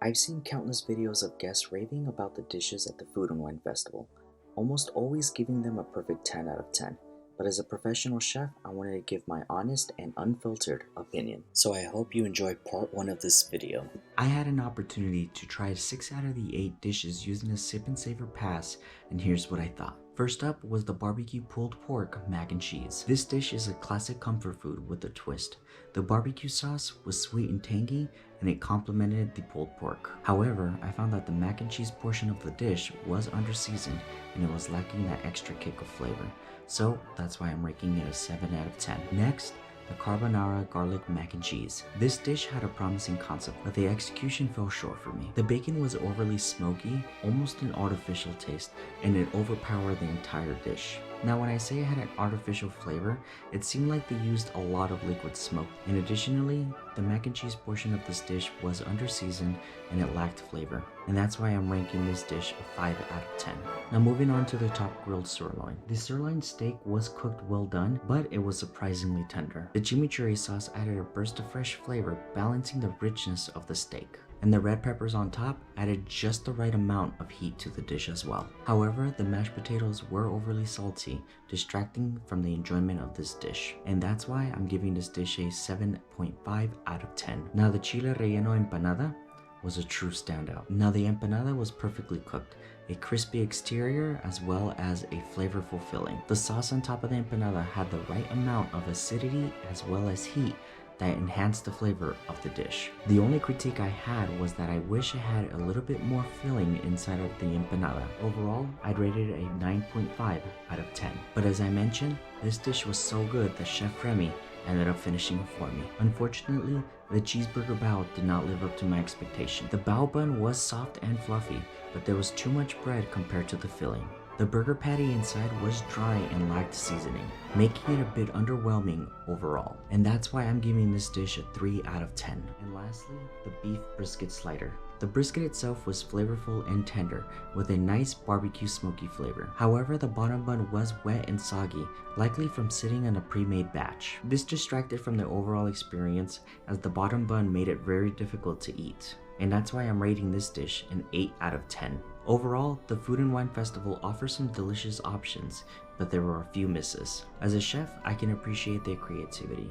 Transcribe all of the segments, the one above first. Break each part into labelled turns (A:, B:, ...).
A: I've seen countless videos of guests raving about the dishes at the Food and Wine Festival, almost always giving them a perfect 10 out of 10. But as a professional chef, I wanted to give my honest and unfiltered opinion. So I hope you enjoyed part 1 of this video. I had an opportunity to try 6 out of the 8 dishes using a sip and savor pass, and here's what I thought. First up was the barbecue pulled pork mac and cheese. This dish is a classic comfort food with a twist. The barbecue sauce was sweet and tangy, and it complemented the pulled pork. However, I found that the mac and cheese portion of the dish was under-seasoned and it was lacking that extra kick of flavor. So that's why I'm ranking it a 7 out of 10. Next, the carbonara garlic mac and cheese. This dish had a promising concept, but the execution fell short for me. The bacon was overly smoky, almost an artificial taste, and it overpowered the entire dish. Now when I say it had an artificial flavor, it seemed like they used a lot of liquid smoke. And additionally, the mac and cheese portion of this dish was under-seasoned and it lacked flavor. And that's why I'm ranking this dish a 5 out of 10. Now moving on to the top grilled sirloin. The sirloin steak was cooked well done, but it was surprisingly tender. The chimichurri sauce added a burst of fresh flavor, balancing the richness of the steak. And the red peppers on top added just the right amount of heat to the dish as well. However, the mashed potatoes were overly salty, distracting from the enjoyment of this dish. And that's why I'm giving this dish a 7.5 out of 10. Now the chile relleno empanada was a true standout. Now the empanada was perfectly cooked, a crispy exterior as well as a flavorful filling. The sauce on top of the empanada had the right amount of acidity as well as heat that enhanced the flavor of the dish. The only critique I had was that I wish it had a little bit more filling inside of the empanada. Overall, I'd rate it a 9.5 out of 10. But as I mentioned, this dish was so good that Chef Remy ended up finishing it for me. Unfortunately, the cheeseburger bao did not live up to my expectation. The bao bun was soft and fluffy, but there was too much bread compared to the filling. The burger patty inside was dry and lacked seasoning, making it a bit underwhelming overall. And that's why I'm giving this dish a 3 out of 10. And lastly, the beef brisket slider. The brisket itself was flavorful and tender, with a nice barbecue smoky flavor. However, the bottom bun was wet and soggy, likely from sitting in a pre-made batch. This distracted from the overall experience, as the bottom bun made it very difficult to eat. And that's why I'm rating this dish an 8 out of 10. Overall, the Food and Wine Festival offers some delicious options, but there were a few misses. As a chef, I can appreciate their creativity,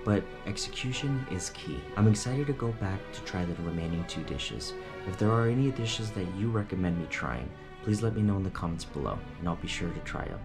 A: but execution is key. I'm excited to go back to try the remaining 2 dishes. If there are any dishes that you recommend me trying, please let me know in the comments below, and I'll be sure to try them.